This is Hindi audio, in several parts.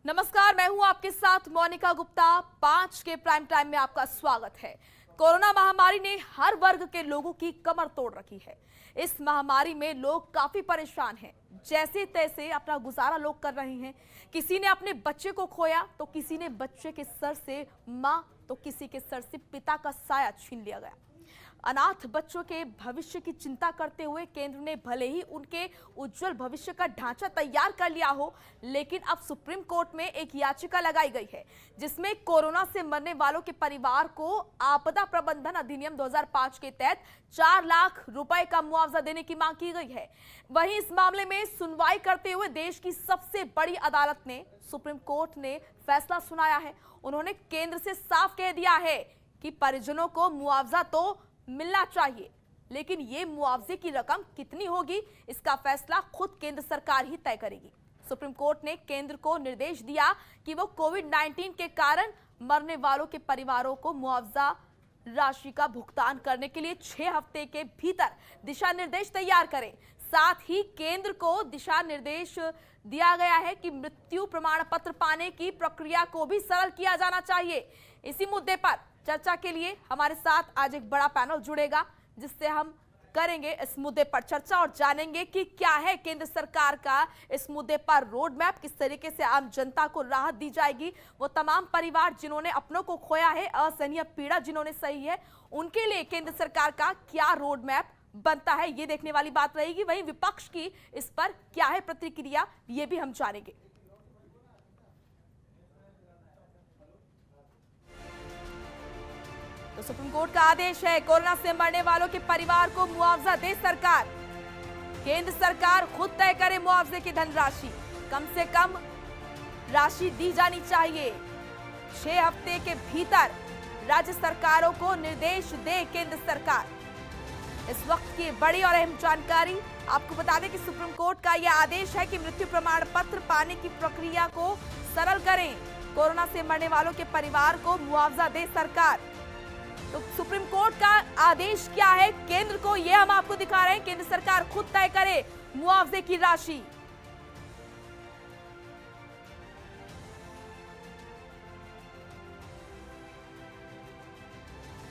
नमस्कार, मैं हूं आपके साथ मोनिका गुप्ता। 5 के प्राइम टाइम में आपका स्वागत है। कोरोना महामारी ने हर वर्ग के लोगों की कमर तोड़ रखी है। इस महामारी में लोग काफी परेशान हैं। जैसे तैसे अपना गुजारा लोग कर रहे हैं। किसी ने अपने बच्चे को खोया तो किसी ने बच्चे के सर से मां तो किसी के सर से पिता का साया छीन लिया गया। अनाथ बच्चों के भविष्य की चिंता करते हुए केंद्र ने भले ही उनके उज्जवल भविष्य का ढांचा तैयार कर लिया हो, लेकिन अब सुप्रीम कोर्ट में एक याचिका लगाई गई है जिसमें कोरोना से मरने वालों के परिवार को आपदा प्रबंधन अधिनियम 2005 के तहत 4 लाख रुपए का मुआवजा देने की मांग की गई है। वहीं इस मामले में सुनवाई करते हुए देश की सबसे बड़ी अदालत ने सुप्रीम कोर्ट ने फैसला सुनाया है। उन्होंने केंद्र से साफ कह दिया है कि परिजनों को मुआवजा तो मिलना चाहिए, लेकिन ये मुआवजे की रकम कितनी होगी इसका फैसला खुद केंद्र सरकार ही तय करेगी। सुप्रीम कोर्ट ने केंद्र को निर्देश दिया कि वो कोविड-19 के कारण मरने वालों के परिवारों को मुआवजा राशि का भुगतान करने के लिए 6 हफ्ते के भीतर दिशा निर्देश तैयार करें। साथ ही केंद्र को दिशा निर्देश दिया गया है कि मृत्यु प्रमाण पत्र पाने की प्रक्रिया को भी सरल किया जाना चाहिए। इसी मुद्दे पर चर्चा के लिए हमारे साथ आज एक बड़ा पैनल जुड़ेगा, जिससे हम करेंगे इस मुद्दे पर चर्चा और जानेंगे कि क्या है केंद्र सरकार का इस मुद्दे पर रोड मैप, किस तरीके से आम जनता को राहत दी जाएगी। वो तमाम परिवार जिन्होंने अपनों को खोया है, असहनीय पीड़ा जिन्होंने सही है, उनके लिए केंद्र सरकार का क्या रोड मैप बनता है, ये देखने वाली बात रहेगी। वहीं विपक्ष की इस पर क्या है प्रतिक्रिया, ये भी हम जानेंगे। तो सुप्रीम कोर्ट का आदेश है, कोरोना से मरने वालों के परिवार को मुआवजा दे सरकार। केंद्र सरकार खुद तय करे मुआवजे की धनराशि, कम से कम राशि दी जानी चाहिए। 6 हफ्ते के भीतर राज्य सरकारों को निर्देश दे केंद्र सरकार। इस वक्त की बड़ी और अहम जानकारी आपको बता दें कि सुप्रीम कोर्ट का यह आदेश है कि मृत्यु प्रमाण पत्र पाने की प्रक्रिया को सरल करें। कोरोना से मरने वालों के परिवार को मुआवजा दे सरकार। तो सुप्रीम कोर्ट का आदेश क्या है केंद्र को, यह हम आपको दिखा रहे हैं। केंद्र सरकार खुद तय करे मुआवजे की राशि।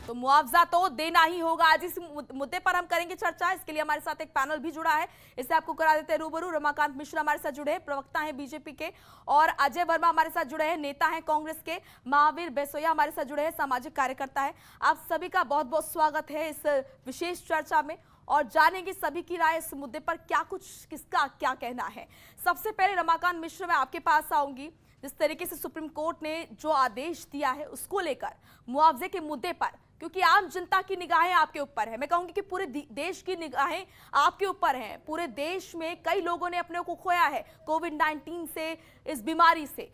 तो मुआवजा तो देना ही होगा। आज इस मुद्दे पर हम करेंगे चर्चा। इसके लिए हमारे साथ एक पैनल भी जुड़ा है, इससे आपको करा देते हैं रूबरू। रमाकांत मिश्रा हमारे साथ जुड़े हैं, प्रवक्ता हैं बीजेपी के, और अजय वर्मा हमारे साथ जुड़े हैं, नेता हैं कांग्रेस के। महावीर बेसोया हमारे साथ जुड़े हैं, सामाजिक कार्यकर्ता है। आप सभी का बहुत बहुत स्वागत है इस विशेष चर्चा में, और जानेंगे सभी की राय इस मुद्दे पर, क्या कुछ किसका क्या कहना है। सबसे पहले रमाकांत मिश्रा, मैं आपके पास आऊंगी। जिस तरीके से सुप्रीम कोर्ट ने जो आदेश दिया है उसको लेकर मुआवजे के मुद्दे पर, क्योंकि आम जनता की निगाहें आपके ऊपर है, मैं कहूंगी कि पूरे देश की निगाहें आपके ऊपर हैं। पूरे देश में कई लोगों ने अपने को खोया है कोविड-19 से, इस बीमारी से।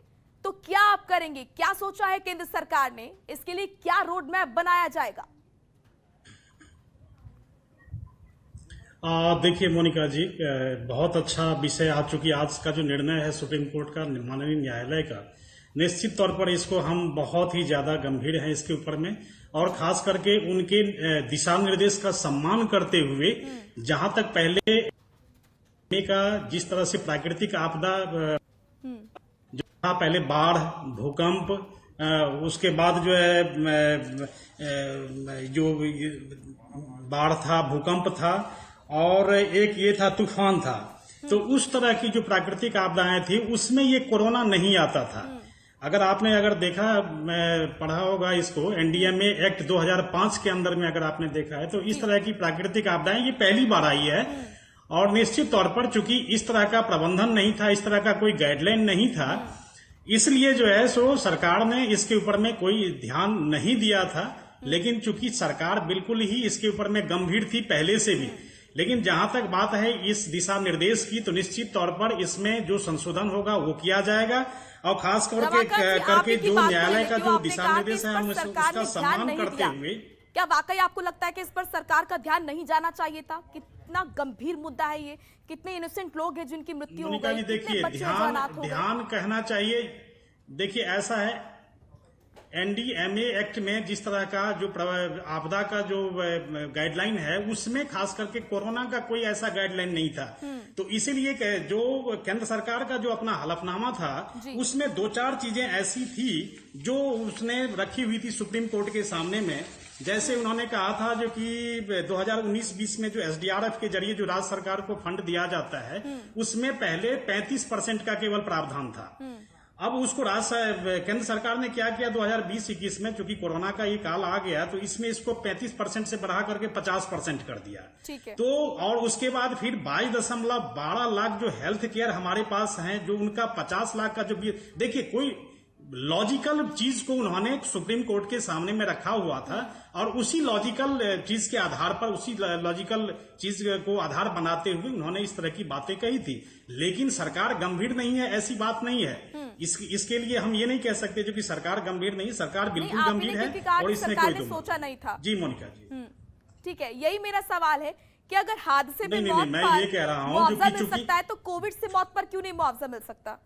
तो क्या आप करेंगे, क्या सोचा है केंद्र सरकार ने, इसके लिए क्या रोड मैप बनाया जाएगा? देखिए मोनिका जी, बहुत अच्छा विषय आज, चूंकि आज का जो निर्णय है सुप्रीम कोर्ट का, माननीय न्यायालय का, निश्चित तौर पर इसको हम बहुत ही ज्यादा गंभीर हैं इसके ऊपर में, और खास करके उनके दिशा निर्देश का सम्मान करते हुए, जहां तक पहले का जिस तरह से प्राकृतिक आपदा जो था, पहले बाढ़, भूकंप, उसके बाद जो है जो बाढ़ था, भूकंप था, और एक ये था तूफान था। तो उस तरह की जो प्राकृतिक आपदाएं थी उसमें ये कोरोना नहीं आता था। अगर देखा, पढ़ा होगा इसको, एनडीएमए एक्ट 2005 के अंदर में अगर आपने देखा है, तो इस तरह की प्राकृतिक आपदाएं ये पहली बार आई है। और निश्चित तौर पर चूंकि इस तरह का प्रबंधन नहीं था, इस तरह का कोई गाइडलाइन नहीं था, इसलिए जो है सो सरकार ने इसके ऊपर में कोई ध्यान नहीं दिया था। लेकिन चूंकि सरकार बिल्कुल ही इसके ऊपर में गंभीर थी पहले से भी, लेकिन जहां तक बात है इस दिशा निर्देश की, तो निश्चित तौर पर इसमें जो संशोधन होगा वो किया जाएगा। और खास करके जो न्यायालय का जो दिशा निर्देश है, हम उसका सम्मान करते हुए, क्या वाकई आपको लगता है कि इस पर सरकार का ध्यान नहीं जाना चाहिए था? कितना गंभीर मुद्दा है ये, कितने इनोसेंट लोग हैं जिनकी मृत्यु हो गई, देखिए ध्यान कहना चाहिए। देखिए ऐसा है, एनडीएमए एक्ट में जिस तरह का जो आपदा का जो गाइडलाइन है उसमें खास करके कोरोना का कोई ऐसा गाइडलाइन नहीं था। तो इसीलिए जो केंद्र सरकार का जो अपना हलफनामा था उसमें 2-4 चीजें ऐसी थी जो उसने रखी हुई थी सुप्रीम कोर्ट के सामने में। जैसे उन्होंने कहा था जो कि 2019-20 में जो एसडीआरएफ के जरिए जो राज्य सरकार को फंड दिया जाता है उसमें पहले 35% का केवल प्रावधान था। अब उसको केंद्र सरकार ने क्या किया 2020-21 में, चूंकि कोरोना का ये काल आ गया तो इसमें इसको 35% से बढ़ा करके 50% कर दिया। ठीक है। तो और उसके बाद फिर 22.12 लाख जो हेल्थ केयर हमारे पास हैं, जो उनका 50 लाख का जो देखिए कोई लॉजिकल चीज को उन्होंने सुप्रीम कोर्ट के सामने में रखा हुआ था और उसी लॉजिकल चीज के आधार पर, उसी लॉजिकल चीज को आधार बनाते हुए उन्होंने इस तरह की बातें कही थी। लेकिन सरकार गंभीर नहीं है, ऐसी बात नहीं है। इसके लिए हम ये नहीं कह सकते जो कि सरकार गंभीर नहीं, सरकार बिल्कुल गंभीर है और इसमें कोई सोचा नहीं था। जी मोनिका जी, ठीक है, यही मेरा सवाल है कि अगर हादसे में मौत पर मुआवजा मिल सकता है तो कोविड से मौत पर क्यों नहीं मुआवजा मिल सकता?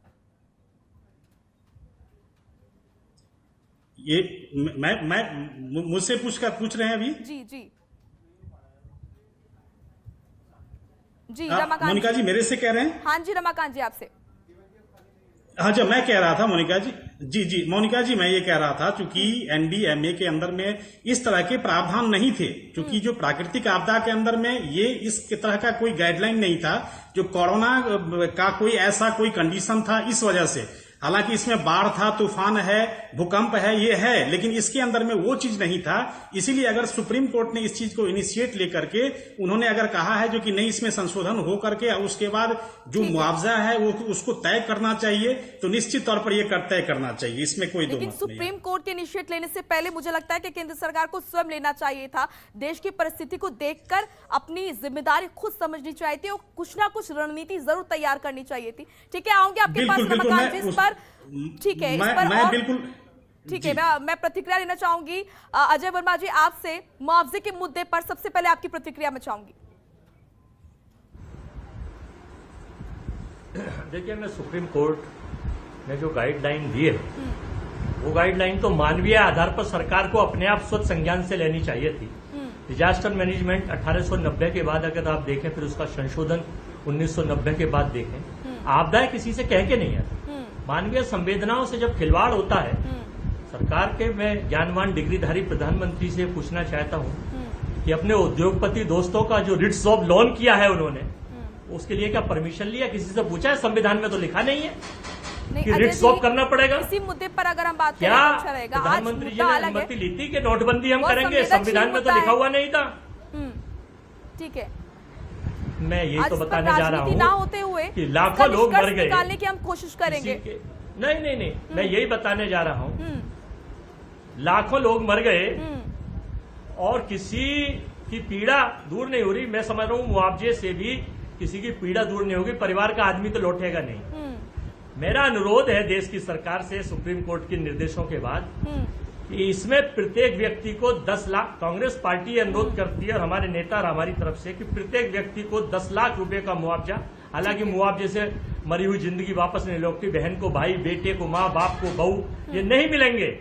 ये मैं मुझसे पूछ रहे हैं अभी। जी जी जी रमाकांत मोनिका जी मेरे से कह रहे हैं? हाँ जी रमाकांत जी आपसे। हाँ जी, मैं कह रहा था मोनिका जी मोनिका जी मैं ये कह रहा था चूंकि एनडीएमए के अंदर में इस तरह के प्रावधान नहीं थे, क्योंकि जो प्राकृतिक आपदा के अंदर में ये इस तरह का कोई गाइडलाइन नहीं था, जो कोरोना का कोई ऐसा कोई कंडीशन था इस वजह से। हालांकि इसमें बाढ़ था, तूफान है, भूकंप है, ये है, लेकिन इसके अंदर में वो चीज नहीं था। इसीलिए अगर सुप्रीम कोर्ट ने इस चीज को इनिशिएट लेकर के उन्होंने अगर कहा है जो कि नहीं इसमें संशोधन हो करके उसके बाद जो मुआवजा है वो उसको तय करना चाहिए, तो निश्चित तौर पर ये तय करना चाहिए, इसमें कोई दो मत नहीं। लेकिन सुप्रीम कोर्ट के इनिशिएट लेने से पहले मुझे लगता है कि केंद्र सरकार को स्वयं लेना चाहिए था। देश की परिस्थिति को देखकर अपनी जिम्मेदारी खुद समझनी चाहिए थी और कुछ ना कुछ रणनीति जरूर तैयार करनी चाहिए थी। ठीक है, आऊंगे आपके पास रमाकांत जी इस पर। ठीक है, मैं बिल्कुल ठीक है, मैं प्रतिक्रिया लेना चाहूंगी अजय वर्मा जी आपसे। मुआवजे के मुद्दे पर सबसे पहले आपकी प्रतिक्रिया मैं चाहूंगी। देखिए, मैं सुप्रीम कोर्ट ने जो गाइडलाइन दी है वो गाइडलाइन तो मानवीय आधार पर सरकार को अपने आप स्वतः संज्ञान से लेनी चाहिए थी। डिजास्टर मैनेजमेंट 1890 के बाद अगर आप देखें, फिर उसका संशोधन 1990 के बाद देखें, आपदाएं किसी से कह के नहीं आती। मानवीय संवेदनाओं से जब खिलवाड़ होता है सरकार के, मैं ज्ञानवान डिग्रीधारी प्रधानमंत्री से पूछना चाहता हूं कि अपने उद्योगपति दोस्तों का जो रिट्स ऑफ लोन किया है उन्होंने, उसके लिए क्या परमिशन लिया, किसी से पूछा है? संविधान में तो लिखा नहीं है कि रिट्स ऑफ करना पड़ेगा। इसी मुद्दे पर अगर हम बात करें क्या अच्छा रहेगा। प्रधानमंत्री जी ने अनुमति ली थी कि नोटबंदी हम करेंगे? संविधान में तो लिखा हुआ नहीं था। ठीक है, मैं यही तो बताने जा रहा हूँ ना होते हुए कि लाखों लोग मर गए, निकालने की हम कोशिश करेंगे। नहीं, मैं यही बताने जा रहा हूँ, लाखों लोग मर गए और किसी की पीड़ा दूर नहीं हो रही। मैं समझ रहा हूँ मुआवजे से भी किसी की पीड़ा दूर नहीं होगी, परिवार का आदमी तो लौटेगा नहीं। मेरा अनुरोध है देश की सरकार से, सुप्रीम कोर्ट के निर्देशों के बाद, कि इसमें प्रत्येक व्यक्ति को 10 लाख, कांग्रेस पार्टी अनुरोध करती है और हमारे नेता और हमारी तरफ से, कि प्रत्येक व्यक्ति को 10 लाख रुपए का मुआवजा। हालांकि मुआवजे से मरी हुई जिंदगी वापस नहीं लौटती, बहन को भाई, बेटे को माँ, बाप को बहू, ये नहीं मिलेंगे।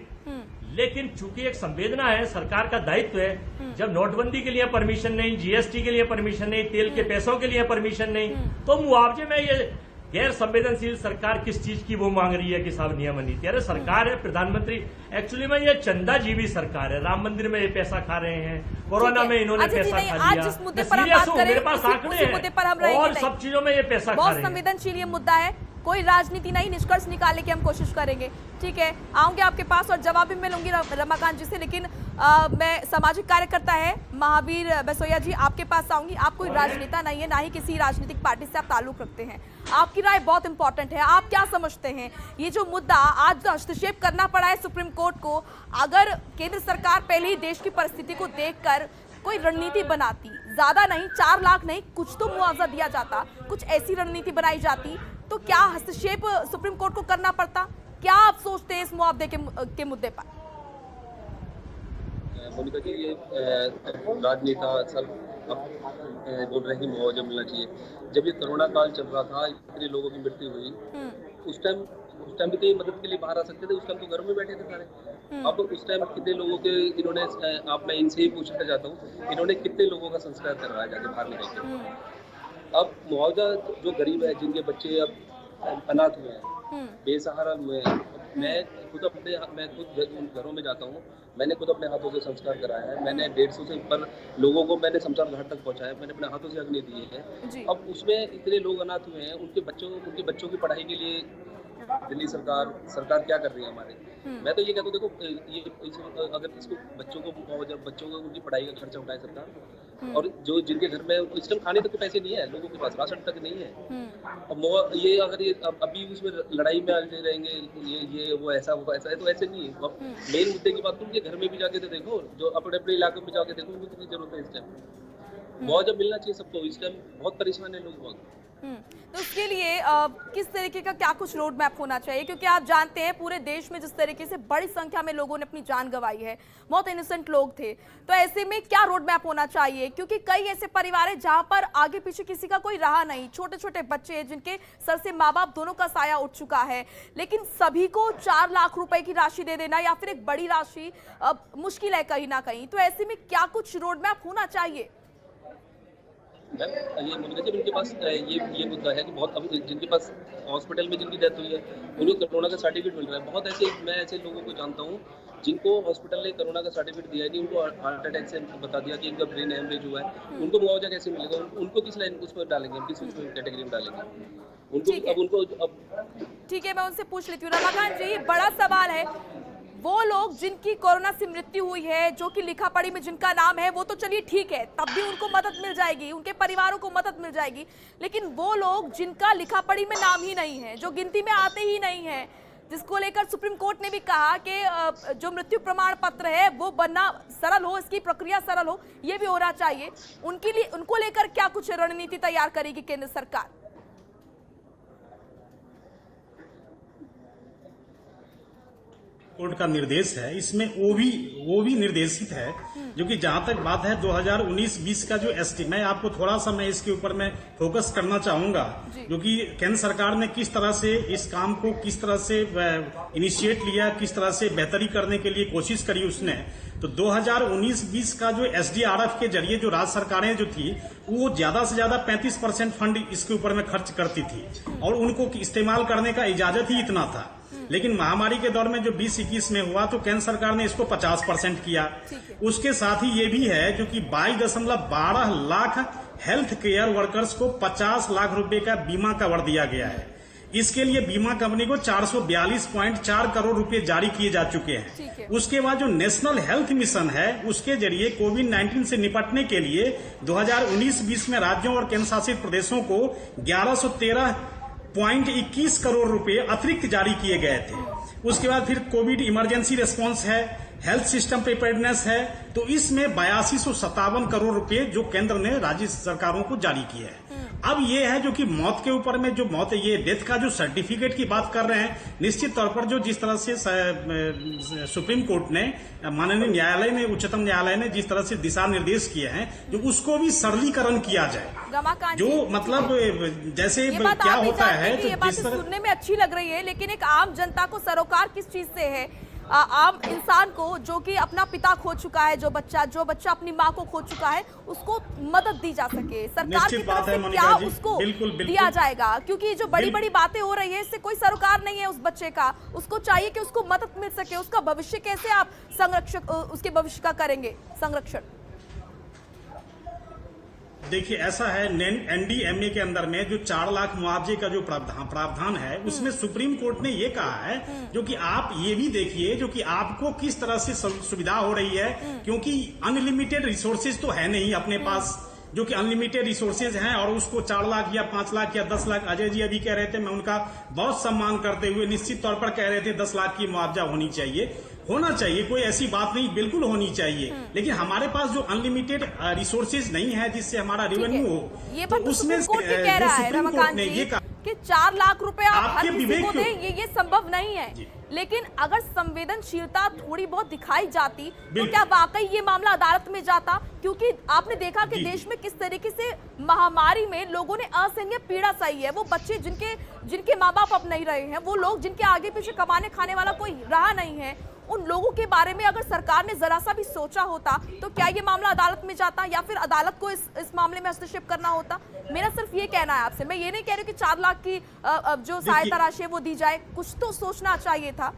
लेकिन चूंकि एक संवेदना है, सरकार का दायित्व है, जब नोटबंदी के लिए परमिशन नहीं, जीएसटी के लिए परमिशन नहीं, तेल के पैसों के लिए परमिशन नहीं, तो मुआवजे में ये गैर संवेदनशील सरकार किस चीज की वो मांग रही है कि साहब नियम नीति? अरे सरकार है, प्रधानमंत्री, एक्चुअली में ये चंदाजीवी सरकार है। राम मंदिर में ये पैसा खा रहे हैं, कोरोना में इन्होंने पैसा खा लिया। मेरे पास आंकड़े हैं और सब चीजों में ये पैसा खा रहे हैं। बहुत संवेदनशील ये मुद्दा है, कोई राजनीति नहीं, निष्कर्ष निकालने की हम कोशिश करेंगे। ठीक है, आऊंगे आपके पास और जवाब भी मिलूंगी रमाकांत जी से। लेकिन मैं सामाजिक कार्यकर्ता है महावीर बसोया जी, आपके पास आऊंगी। आप कोई राजनेता नहीं है, ना ही किसी राजनीतिक पार्टी से आप ताल्लुक रखते हैं। आपकी राय बहुत इंपॉर्टेंट है। आप क्या समझते हैं ये जो मुद्दा आज हस्तक्षेप करना पड़ा है सुप्रीम कोर्ट को, अगर केंद्र सरकार पहले ही देश की परिस्थिति को देखकर कोई रणनीति बनाती, ज्यादा नहीं, 4 लाख नहीं, कुछ तो मुआवजा दिया जाता, कुछ ऐसी रणनीति बनाई जाती, तो क्या हस्तक्षेप सुप्रीम कोर्ट को करना पड़ता? क्या आप सोचते हैं इस मुआवजे के मुद्दे पर? मोनिका जी, ये राजनेता सब अब बोल रहे हैं कि मुआवजा मिलना चाहिए। जब ये कोरोना काल चल रहा था, इतने लोगों की मृत्यु हुई, उस टाइम उस टाइम भी तो ये मदद के लिए बाहर आ सकते थे, उस टाइम तो घर में बैठे थे सारे। अब उस टाइम कितने लोगों के इन्होंने, आप मैं इनसे ही पूछना चाहता हूँ, इन्होंने कितने लोगों का संस्कार करवाया जाके बाहर निकल के। अब मुआवजा जो गरीब है, जिनके बच्चे अब अनाथ हुए हैं, बेसहारा हुए हैं, मैं खुद उन घरों में जाता हूँ, मैंने खुद अपने हाथों से संस्कार कराया है, मैंने 150 से ऊपर लोगों को मैंने शमशान घाट तक पहुँचाया, मैंने अपने हाथों से अग्नि दी है। अब उसमें इतने लोग अनाथ हुए हैं, उनके बच्चों की पढ़ाई के लिए दिल्ली सरकार क्या कर रही है हमारे। मैं तो ये कहता हूँ, देखो अगर इसको बच्चों को उनकी पढ़ाई का खर्चा उठाए सरकार, और जो जिनके घर में इस टाइम खाने तक के पैसे नहीं है, लोगों के पास राशन तक नहीं है। अब ये अगर ये अभी उसमें लड़ाई में आते रहेंगे, ये वो ऐसा होगा, ऐसा है, तो ऐसे नहीं है। मेन मुद्दे की बात उनके घर में भी जाके तो देखो, जो अपने अपने इलाके में जाके देखो, उनको कितनी जरूरत है इस टाइम। मुआवजा मिलना चाहिए सबको, इस टाइम बहुत परेशान है लोग बहुत। तो उसके लिए किस तरीके का क्या कुछ रोड मैप होना चाहिए, क्योंकि आप जानते हैं पूरे देश में जिस तरीके से बड़ी संख्या में लोगों ने अपनी जान गंवाई है, बहुत इनोसेंट लोग थे, तो ऐसे में क्या रोड मैप होना चाहिए? क्योंकि कई ऐसे परिवार हैं जहां पर आगे पीछे किसी का कोई रहा नहीं, छोटे छोटे बच्चे हैं जिनके सर से माँ बाप दोनों का साया उठ चुका है, लेकिन सभी को 4 लाख रुपए की राशि दे देना या फिर एक बड़ी राशि मुश्किल है कहीं ना कहीं। तो ऐसे में क्या कुछ रोड मैप होना चाहिए? ये मुद्दा जब इनके पास ये मुद्दा है कि बहुत अभी जिनके पास हॉस्पिटल में जिनकी डेथ हुई है, उनको कोरोना का सर्टिफिकेट मिल रहा है। बहुत मैं ऐसे लोगों को जानता हूँ जिनको हॉस्पिटल ने कोरोना का सर्टिफिकेट दिया नहीं, उनको हार्ट अटैक से बता दिया कि इनका ब्रेन हेमरेज हुआ है। उनको मुआवजा कैसे मिलेगा? उनको किस लाइन उसमें डालेंगे, किस कैटेगरी में डालेंगे उनको? ठीक है, मैं उनसे पूछ लेती हूँ। रमाकांत जी, बड़ा सवाल है, वो लोग जिनकी कोरोना से मृत्यु हुई है, जो कि लिखा पढ़ी में जिनका नाम है, वो तो चलिए ठीक है, तब भी उनको मदद मिल जाएगी, उनके परिवारों को मदद मिल जाएगी, लेकिन वो लोग जिनका लिखा पढ़ी में नाम ही नहीं है, जो गिनती में आते ही नहीं है, जिसको लेकर सुप्रीम कोर्ट ने भी कहा कि जो मृत्यु प्रमाण पत्र है वो बनना सरल हो, इसकी प्रक्रिया सरल हो, ये भी होना चाहिए, उनको लेकर क्या कुछ रणनीति तैयार करेगी केंद्र सरकार? कोर्ट का निर्देश है, इसमें वो भी निर्देशित है, जो कि जहां तक बात है 2019-20 का जो एसटी, मैं आपको थोड़ा सा मैं इसके ऊपर में फोकस करना चाहूंगा, जो कि केंद्र सरकार ने किस तरह से इस काम को किस तरह से इनिशिएट लिया, किस तरह से बेहतरी करने के लिए कोशिश करी उसने। तो 2019-20 का जो एसडीआरएफ के जरिए जो राज्य सरकारें जो थी, वो ज्यादा से ज्यादा 35% फंड इसके ऊपर में खर्च करती थी और उनको इस्तेमाल करने का इजाजत ही इतना था। लेकिन महामारी के दौर में जो 2021 में हुआ तो केंद्र सरकार ने इसको 50% किया। उसके साथ ही ये भी है जो कि 22.12 लाख हेल्थ केयर वर्कर्स को 50 लाख रुपए का बीमा कवर दिया गया है। इसके लिए बीमा कंपनी को 442.4 करोड़ रुपए जारी किए जा चुके हैं। उसके बाद जो नेशनल हेल्थ मिशन है, उसके जरिए कोविड-19 से निपटने के लिए 2019-20 में राज्यों और केंद्र शासित प्रदेशों को 1113.21 करोड़ रुपए अतिरिक्त जारी किए गए थे। उसके बाद फिर कोविड इमरजेंसी रिस्पांस है, हेल्थ सिस्टम प्रिपेयर्डनेस है, तो इसमें 8257 करोड़ रुपए जो केंद्र ने राज्य सरकारों को जारी किए हैं। अब ये है जो कि मौत के ऊपर में जो मौत, ये डेथ का जो सर्टिफिकेट की बात कर रहे हैं, निश्चित तौर पर जो जिस तरह से सुप्रीम कोर्ट ने, माननीय न्यायालय ने, उच्चतम न्यायालय ने जिस तरह से दिशा निर्देश किए हैं, जो उसको भी सरलीकरण किया जाए, जो मतलब जैसे क्या होता है, ये बात सुनने में अच्छी लग रही है, लेकिन एक आम जनता को सरोकार किस चीज से है? आम इंसान को जो कि अपना पिता खो चुका है, जो बच्चा अपनी माँ को खो चुका है, उसको मदद दी जा सके, सरकार की तरफ से क्या उसको दिया जाएगा? क्योंकि जो बड़ी बड़ी बातें हो रही है, इससे कोई सरोकार नहीं है उस बच्चे का, उसको चाहिए कि उसको मदद मिल सके। उसका भविष्य कैसे आप उसके भविष्य का करेंगे संरक्षण? देखिए, ऐसा है, एनडीएमए के अंदर में जो 4 लाख मुआवजे का जो प्रावधान है, उसमें सुप्रीम कोर्ट ने ये कहा है जो कि आप ये भी देखिए जो कि आपको किस तरह से सुविधा हो रही है, क्योंकि अनलिमिटेड रिसोर्सेज तो है नहीं अपने पास, जो कि अनलिमिटेड रिसोर्सेज हैं, और उसको 4 लाख या 5 लाख या 10 लाख, अजय जी अभी कह रहे थे, मैं उनका बहुत सम्मान करते हुए निश्चित तौर पर कह रहे थे 10 लाख की मुआवजा होना चाहिए, कोई ऐसी बात नहीं, बिल्कुल होनी चाहिए, लेकिन हमारे पास जो अनलिमिटेड रिसोर्सेज नहीं है जिससे हमारा रेवेन्यू हो, ये तो उसमें कह रहा है रमाकांत जी कि 4 लाख रुपए आप हर किसी को दें, ये संभव नहीं है। लेकिन अगर संवेदनशीलता थोड़ी बहुत दिखाई जाती तो बिल्कुल। क्या वाकई ये मामला अदालत में जाता? क्योंकि आपने देखा कि जी। देश में किस तरीके से महामारी में लोगों ने असहनीय पीड़ा सही है। वो बच्चे जिनके माँ बाप अब नहीं रहे हैं, वो लोग जिनके आगे पीछे कमाने खाने वाला कोई रहा नहीं है, उन लोगों के बारे में अगर सरकार ने जरा सा भी सोचा होता तो क्या ये मामला अदालत में जाता, या फिर अदालत को इस मामले में हस्तक्षेप करना होता? मेरा सिर्फ ये कहना है आपसे। मैं ये नहीं कह रही कि 4 लाख की जो सहायता राशि है वो दी जाए, कुछ तो सोचना चाहिए था।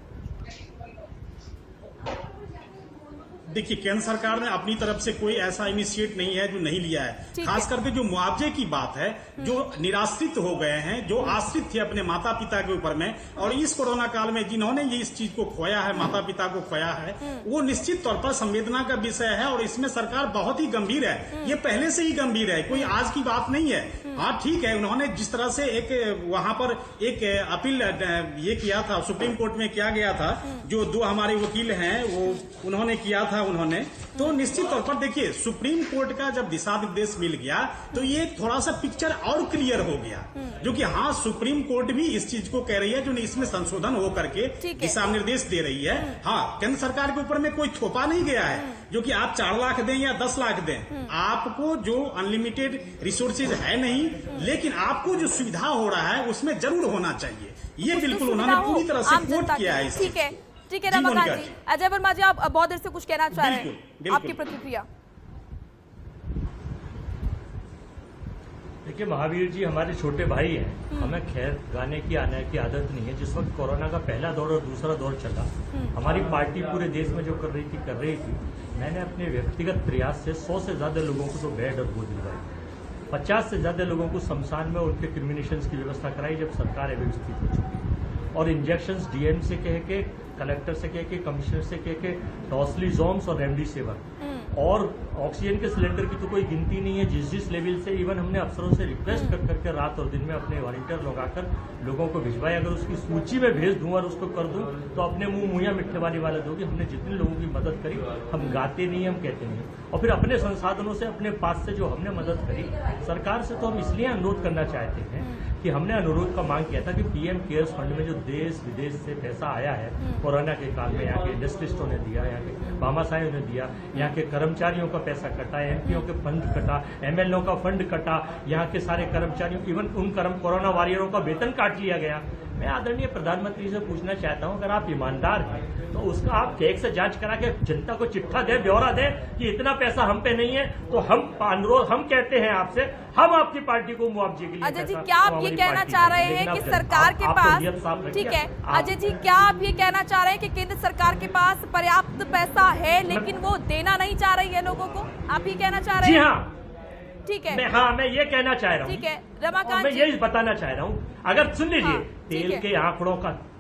देखिए, केंद्र सरकार ने अपनी तरफ से कोई ऐसा इनिशिएट नहीं है जो नहीं लिया है। ठीक खास है। करके जो मुआवजे की बात है, जो निराश्रित हो गए हैं, जो आश्रित थे अपने माता पिता के ऊपर में, और इस कोरोना काल में जिन्होंने ये इस चीज को खोया है, माता पिता को खोया है, वो निश्चित तौर पर संवेदना का विषय है और इसमें सरकार बहुत ही गंभीर है। ये पहले से ही गंभीर है, कोई आज की बात नहीं है। हाँ ठीक है, उन्होंने जिस तरह से एक वहां पर एक अपील ये किया था, सुप्रीम कोर्ट में किया गया था, जो 2 हमारे वकील हैं वो उन्होंने किया था उन्होंने, तो निश्चित तौर पर देखिए सुप्रीम कोर्ट का जब दिशा निर्देश मिल गया तो ये थोड़ा सा पिक्चर और क्लियर हो गया, जो कि हाँ सुप्रीम कोर्ट भी इस चीज को कह रही है, जो इसमें संशोधन हो करके दिशा निर्देश दे रही है। हाँ, केंद्र सरकार के ऊपर में कोई थोपा नहीं गया है, जो कि आप 4 लाख दें या 10 लाख दें, आपको जो अनलिमिटेड रिसोर्सेज है नहीं, लेकिन आपको जो सुविधा हो रहा है उसमें जरूर होना चाहिए। ये बिल्कुल उन्होंने पूरी तरह से कोट किया है। ठीक है, ठीक है जी, रमाकांत मोनिका जी। अजय वर्मा जी, आप बहुत देर से कुछ कहना चाह रहे हैं, बिल्कुल। आपकी प्रतिक्रिया। देखिए महावीर जी हमारे छोटे भाई हैं, हमें खैर गाने की आने की आदत नहीं है। जिस वक्त कोरोना का पहला दौर और दूसरा दौर चला, हमारी पार्टी पूरे देश में जो कर रही थी, मैंने अपने व्यक्तिगत प्रयास से 100 से ज्यादा लोगों को तो बेड और गोद दिलवाई, 50 से ज्यादा लोगों को शमशान में उनके क्रिमिनेशंस की व्यवस्था कराई जब सरकार अव्यवस्थित हो चुकी, और इंजेक्शंस डीएम से कह के, कलेक्टर से कह के, कमिश्नर से कह के, टॉसलीजोम्स और रेमडेसिविर और ऑक्सीजन के सिलेंडर की तो कोई गिनती नहीं है। जिस लेवल से इवन हमने अफसरों से रिक्वेस्ट कर करके रात और दिन में अपने वॉलंटियर लगाकर लोगों को भिजवाए। अगर उसकी सूची में भेज दूं और उसको कर दूं तो अपने मुंह मुहैया मिठ्ठे वाली वाले दोगे। हमने जितने लोगों की मदद करी, हम गाते नहीं, हम कहते नहीं, और फिर अपने संसाधनों से, अपने पास से जो हमने मदद करी, सरकार से तो हम इसलिए अनुरोध करना चाहते हैं कि हमने अनुरोध का मांग किया था कि पीएम केयर्स फंड में जो देश विदेश से पैसा आया है कोरोना के काल में, यहाँ के इंडस्ट्रिस्टों ने दिया, यहाँ के भामाशाहों ने दिया, यहाँ के कर्मचारियों का पैसा कटा, एमपीओ के फंड कटा, एमएलओ का फंड कटा, यहाँ के सारे कर्मचारियों, इवन उन कोरोना वॉरियरों का वेतन काट लिया गया। मैं आदरणीय प्रधानमंत्री से पूछना चाहता हूं, अगर आप ईमानदार हैं तो उसका आप ठीक से जांच करा के जनता को चिट्ठा दे, ब्यौरा दे कि इतना पैसा हम पे नहीं है, तो हम अनुरोध हम कहते हैं आपसे, हम आपकी पार्टी को मुआवजे के लिए। अजय जी, क्या आप ये कहना चाह रहे हैं कि सरकार के पास, ठीक है अजय जी, क्या आप ये कहना चाह रहे हैं कि केंद्र सरकार के पास पर्याप्त पैसा है लेकिन वो देना नहीं चाह रही है लोगों को? आप ये कहना चाह रहे हैं? जी हाँ, ठीक है, मैं ये कहना चाह रहा हूँ। ठीक है रमाकांत मैं जी, यही बताना चाह रहा हूँ, अगर सुन लीजिए, हाँ,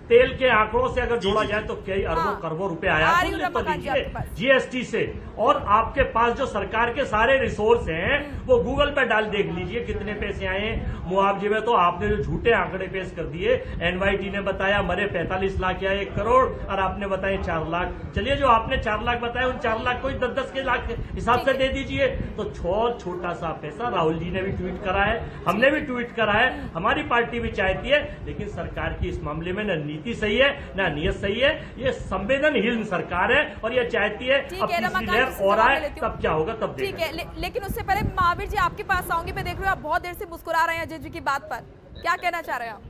तेल के आंकड़ों से अगर जोड़ा जाए तो कई अरबों करोड़ों रुपए आया आ रही हूँ रमाकांत जी आपके पास। जीएसटी से, और आपके पास जो सरकार के सारे रिसोर्स हैं वो गूगल पे डाल देख लीजिए कितने पैसे आए हैं मुआवजे में। तो आपने जो झूठे आंकड़े पेश कर दिए, एनवाईटी ने बताया मरे 45 लाख या 1 करोड़, और आपने बताए 4 लाख। चलिए, जो आपने 4 लाख बताया उन 4 लाख को 10-10 के लाख के हिसाब से दे दीजिए। तो छोटा सा पैसा, राहुल जी ने भी ट्वीट करा है, हमने भी ट्वीट करा है, हमारी पार्टी भी चाहती है, लेकिन सरकार की इस मामले में न नीति सही है ना नियत सही है। ये संवेदनहीन सरकार है और ये चाहती है अब तीसरी लहर और आए, तब क्या होगा तब ठीक है। लेकिन उससे पहले महावीर जी आपके पास आऊंगी। मैं देख रही हूँ आप बहुत देर से मुस्कुरा रहे हैं अजय जी की बात पर, क्या कहना चाह रहे हैं आप?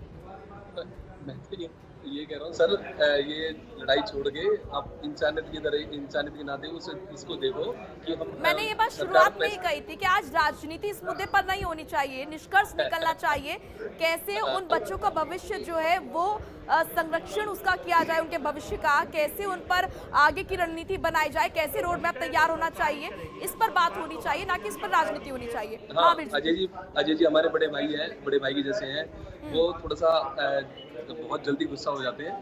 मैं तो ये कह रहा हूँ सर, ये लड़ाई छोड़ के आप इंसानियत के नाते इसको देखो कि हम, मैंने ये बात शुरुआत में ही कही थी कि आज राजनीति इस मुद्दे पर नहीं होनी चाहिए, निष्कर्ष निकलना चाहिए कैसे उन बच्चों का भविष्य जो है वो संरक्षण उसका किया जाए, उनके भविष्य का कैसे उन पर आगे की रणनीति बनाई जाए, कैसे रोड मैप तैयार होना चाहिए, इस पर बात होनी चाहिए, ना कि इस पर राजनीति होनी चाहिए। हाँ, अजय जी हमारे बड़े भाई हैं, बड़े भाई के जैसे हैं, वो थोड़ा सा बहुत जल्दी गुस्सा हो जाते हैं।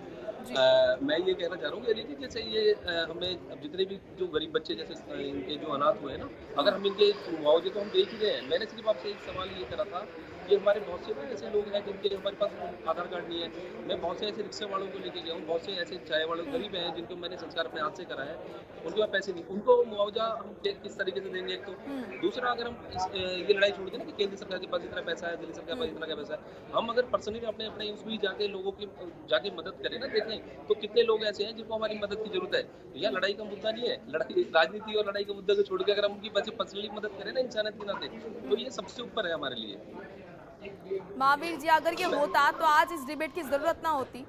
मैं ये कहना चाह रहा हूँ कि जैसे ये हमें अब जितने भी जो गरीब बच्चे जैसे इनके जो अनाथ हुए हैं ना, अगर हम इनके मुआवजे तो हम दे ही रहे हैं। मैंने सिर्फ आपसे एक सवाल ये करा था ये हमारे बहुत से ना ऐसे लोग हैं जिनके हमारे पास आधार कार्ड नहीं है। मैं बहुत से ऐसे रिक्शा वालों को लेके गया हूँ, बहुत से ऐसे चाय वाले गरीब हैं जिनको मैंने संस्कार अपने हाथ से करा है, उनके पास पैसे नहीं, उनको मुआवजा हम किस तरीके से देंगे? एक तो दूसरा, अगर हम ये लड़ाई छोड़ दें ना कि केंद्र सरकार के पास इतना पैसा है, दिल्ली सरकार के पास इतना क्या पैसा है, हम अगर पर्सनली अपने अपने उसमें जाके लोगों की जाके मदद करें ना, देखें तो कितने लोग ऐसे हैं जिनको हमारी मदद की जरूरत है। तो यह लड़ाई का मुद्दा नहीं है, लड़ाई राजनीति और लड़ाई के मुद्दे को छोड़ के अगर हम उनकी वजह पर्सनली मदद करें ना इंसानियत के नाते, तो ये सबसे ऊपर है हमारे लिए। महावीर जी, अगर ये होता तो आज इस डिबेट की जरूरत ना होती,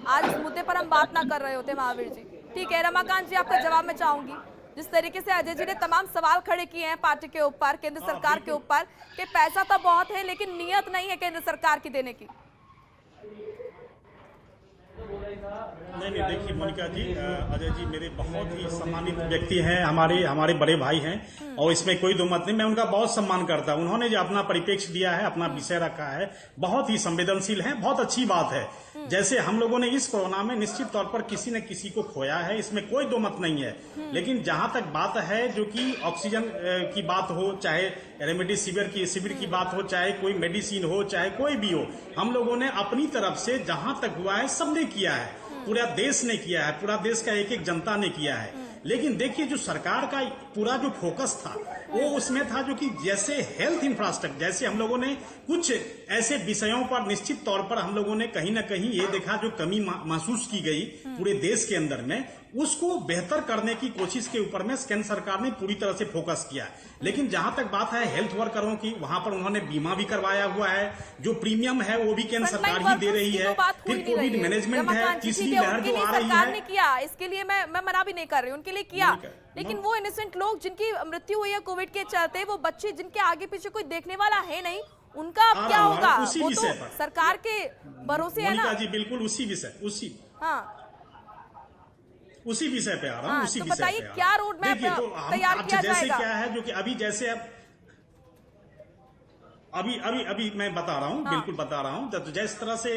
आज इस मुद्दे पर हम बात ना कर रहे होते महावीर जी। ठीक है रमाकांत जी, आपका जवाब मैं चाहूंगी। जिस तरीके से अजय जी ने तमाम सवाल खड़े किए हैं पार्टी के ऊपर, केंद्र सरकार के ऊपर, कि पैसा तो बहुत है लेकिन नियत नहीं है केंद्र सरकार की देने की। नहीं, देखिए मोनिका जी, अजय जी मेरे बहुत ही सम्मानित व्यक्ति हैं, हमारे बड़े भाई हैं, और इसमें कोई दो मत नहीं। मैं उनका बहुत सम्मान करता हूं। उन्होंने जो अपना परिप्रेक्ष्य दिया है, अपना विषय रखा है, बहुत ही संवेदनशील है, बहुत अच्छी बात है। जैसे हम लोगों ने इस कोरोना में निश्चित तौर पर किसी न किसी को खोया है, इसमें कोई दो मत नहीं है। लेकिन जहां तक बात है जो कि ऑक्सीजन की बात हो, चाहे रेमडेसिविर की बात हो, चाहे कोई मेडिसिन हो, चाहे कोई भी हो, हम लोगों ने अपनी तरफ से जहां तक हुआ है सबने किया है, पूरा देश ने किया है, पूरा देश का एक एक जनता ने किया है। लेकिन देखिए जो सरकार का पूरा जो फोकस था वो उसमें था जो कि जैसे हेल्थ इंफ्रास्ट्रक्चर, जैसे हम लोगों ने कुछ ऐसे विषयों पर निश्चित तौर पर हम लोगों ने कहीं ना कहीं ये देखा जो कमी महसूस की गई पूरे देश के अंदर में, उसको बेहतर करने की कोशिश के ऊपर में केंद्र सरकार ने पूरी तरह से फोकस किया। लेकिन जहां तक बात है हेल्थ वर्करों की, वहां पर उन्होंने बीमा भी करवाया हुआ है, जो प्रीमियम है वो भी केंद्र सरकार ही दे रही है। फिर कोविड मैनेजमेंट है, तीसरी लहर जो आ रही है, किया इसके लिए मैं मना भी नहीं कर रही, उनके लिए किया। लेकिन वो इनोसेंट लोग जिनकी मृत्यु हुई है कोविड के चलते, वो बच्चे जिनके आगे पीछे कोई देखने वाला है नहीं, उनका अब क्या होगा? वो तो सरकार के भरोसे है ना। जी बिल्कुल उसी विषय पे आ रहा हूँ। उसी तो विषय बताइए पे क्या रोड मैप तैयार किया जैसे जाएगा? क्या है जो कि अभी जैसे अभी मैं बता रहा हूँ, बिल्कुल बता रहा हूँ। तो जिस तरह से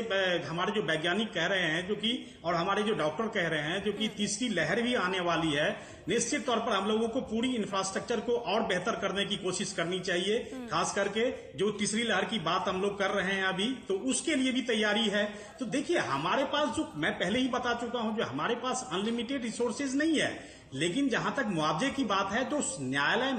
हमारे जो वैज्ञानिक कह रहे हैं जो कि, और हमारे जो डॉक्टर कह रहे हैं जो कि तीसरी लहर भी आने वाली है, निश्चित तौर पर हम लोगों को पूरी इंफ्रास्ट्रक्चर को और बेहतर करने की कोशिश करनी चाहिए। खास करके जो तीसरी लहर की बात हम लोग कर रहे हैं अभी, तो उसके लिए भी तैयारी है। तो देखिए हमारे पास, जो मैं पहले ही बता चुका हूं, जो हमारे पास अनलिमिटेड रिसोर्सेज नहीं है। लेकिन जहां तक मुआवजे की बात है, तो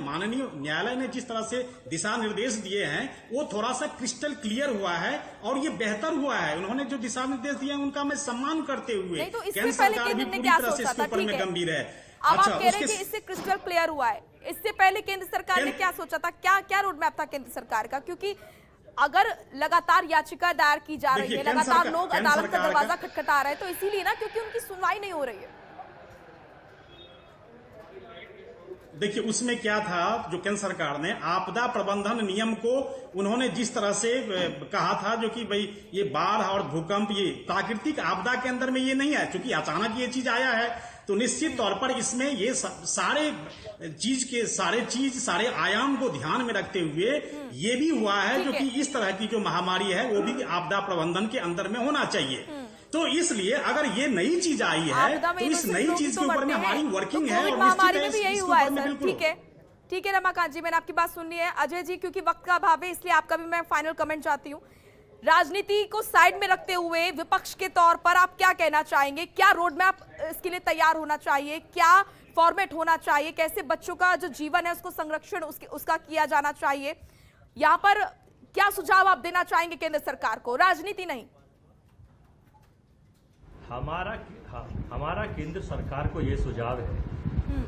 माननीय न्यायालय ने जिस तरह से दिशा निर्देश दिए हैं वो थोड़ा सा क्रिस्टल क्लियर हुआ है और ये बेहतर हुआ है। उन्होंने जो दिशा निर्देश दिए हैं उनका मैं सम्मान करते हुए, तो केंद्र सरकार भी पूरी तरह से इसके ऊपर में गंभीर है। अब आप कह रहे हैं कि इससे क्रिस्टल क्लियर हुआ है, इससे पहले केंद्र सरकार ने क्या सोचा था? क्या रोड मैप था केंद्र सरकार का? क्योंकि अगर लगातार याचिका दायर की जा रही है, लगातार लोग अदालत का दरवाजा खटखटा रहे हैं, तो इसीलिए ना, क्योंकि उनकी सुनवाई नहीं हो रही है। देखिए उसमें क्या था, जो केंद्र सरकार ने आपदा प्रबंधन नियम को उन्होंने जिस तरह से कहा था, जो कि भाई ये बाढ़ और भूकंप, ये प्राकृतिक आपदा के अंदर में ये नहीं है, क्योंकि अचानक ये चीज आया है, तो निश्चित तौर पर इसमें ये सारे आयाम को ध्यान में रखते हुए ये भी हुआ है जो कि इस तरह की जो महामारी है वो भी आपदा प्रबंधन के अंदर में होना चाहिए। तो इसलिए अगर ये नई चीज आई है तो इस नई चीज के ऊपर में हमारी वर्किंग है, और महामारी में भी यही हुआ है सर। ठीक है रमाकांत जी, मैंने आपकी बात सुन ली है। अजय जी, क्योंकि वक्त का अभाव है इसलिए आपका भी मैं फाइनल कमेंट चाहती हूँ। राजनीति को साइड में रखते हुए विपक्ष के तौर पर आप क्या कहना चाहेंगे? क्या रोड मैप इसके लिए तैयार होना चाहिए? क्या फॉर्मेट होना चाहिए? कैसे बच्चों का जो जीवन है उसको संरक्षण उसका किया जाना चाहिए? यहाँ पर क्या सुझाव आप देना चाहेंगे केंद्र सरकार को? राजनीति नहीं, हमारा केंद्र सरकार को ये सुझाव है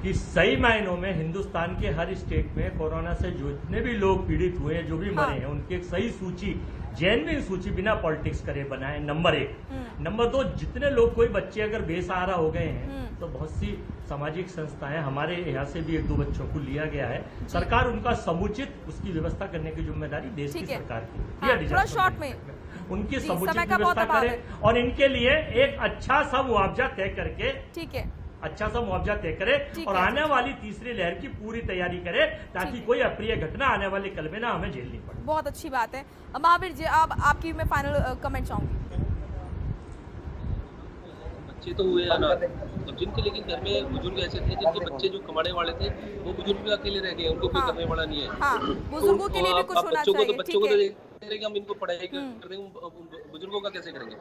कि सही मायनों में हिंदुस्तान के हर स्टेट में कोरोना से जितने भी लोग पीड़ित हुए हैं, जो भी मरे हैं, उनकी एक सही सूची, जेन्युइन सूची, बिना पॉलिटिक्स करे बनाए, नंबर 1। नंबर 2, जितने लोग, कोई बच्चे अगर बेसहारा हो गए हैं तो बहुत सी सामाजिक संस्थाएं, हमारे यहाँ से भी 1-2 बच्चों को लिया गया है। सरकार उनका समुचित उसकी व्यवस्था करने की जिम्मेदारी देश की सरकार की, थोड़ा शॉर्ट में उनकी समुचित व्यवस्था करे, और इनके लिए एक अच्छा सा मुआवजा तय करके, ठीक है, अच्छा सा मुआवजा तय करे, और आने वाली तीसरी लहर की पूरी तैयारी करे, ताकि कोई अप्रिय घटना आने वाले कल में ना हमें झेलनी पड़े। बहुत अच्छी बात है। महावीर जी, आपकी मैं फाइनल कमेंट चाहूंगी। बच्चे तो हुए अनाथ, और जिनके लेकिन घर में बुजुर्ग ऐसे थे जिनके बच्चे जो कमाने वाले थे वो बुजुर्ग भी अकेले रह गए, उनको कोई करने वाला नहीं है। बुजुर्गों के लिए भी कुछ होना चाहिए। बच्चों को तो दे रहे कि हम इनको पढ़ाई कर देंगे, बुजुर्गों का कैसे करेंगे?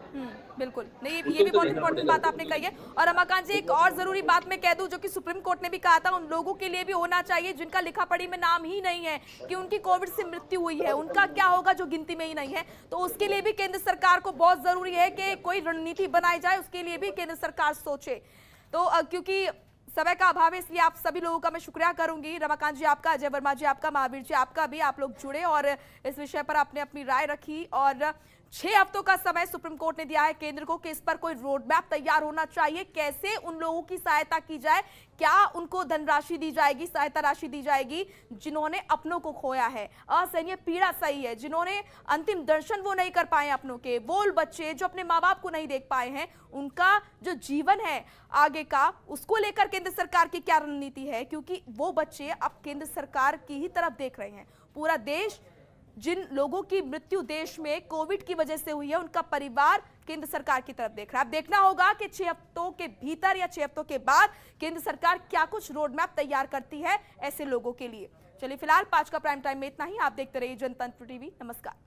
बिल्कुल नहीं, उनको ये भी तो बहुत देखना इंपॉर्टेंट पड़ेगा। बात आपने कही है। और रमाकांत जी, एक और जरूरी बात मैं कह दूं जो कि सुप्रीम कोर्ट ने भी कहा था, उन लोगों के लिए भी होना चाहिए जिनका लिखा पढ़ी में नाम ही नहीं है कि उनकी कोविड से मृत्यु हुई है, उनका क्या होगा जो गिनती में ही नहीं है। तो उसके लिए भी केंद्र सरकार को बहुत जरूरी है कि कोई रणनीति बनाई जाए, उसके लिए भी केंद्र सरकार सोचे। तो क्योंकि समय का अभाव है इसलिए आप सभी लोगों का मैं शुक्रिया करूंगी। रमाकांत जी आपका, अजय वर्मा जी आपका, महावीर जी आपका भी, आप लोग जुड़े और इस विषय पर आपने अपनी राय रखी। और 6 हफ्तों का समय सुप्रीम कोर्ट ने दिया है केंद्र को कि इस पर कोई रोड मैप तैयार होना चाहिए, कैसे उन लोगों की सहायता की जाए, क्या उनको धनराशि दी जाएगी, सहायता राशि दी जाएगी जिन्होंने अपनों को खोया है, असहनीय पीड़ा सही है, जिन्होंने अंतिम दर्शन वो नहीं कर पाए अपनों के, वो बच्चे जो अपने माँ बाप को नहीं देख पाए हैं, उनका जो जीवन है आगे का, उसको लेकर केंद्र सरकार की क्या रणनीति है, क्योंकि वो बच्चे अब केंद्र सरकार की ही तरफ देख रहे हैं। पूरा देश, जिन लोगों की मृत्यु देश में कोविड की वजह से हुई है, उनका परिवार केंद्र सरकार की तरफ देख रहा है। अब देखना होगा कि 6 हफ्तों के भीतर या 6 हफ्तों के बाद केंद्र सरकार क्या कुछ रोड मैप तैयार करती है ऐसे लोगों के लिए। चलिए फिलहाल 5 का प्राइम टाइम में इतना ही। आप देखते रहिए जनतंत्र टीवी। नमस्कार।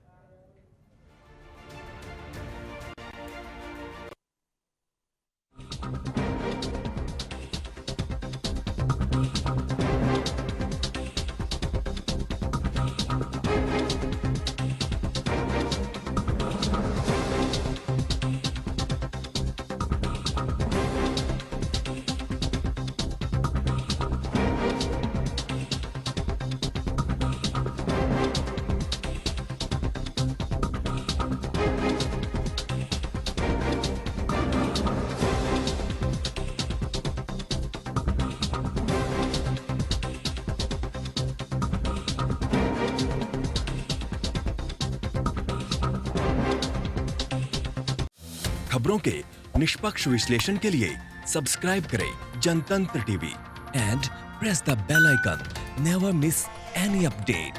खबरों के निष्पक्ष विश्लेषण के लिए सब्सक्राइब करें Jantantra TV and press the bell icon. Never miss any update.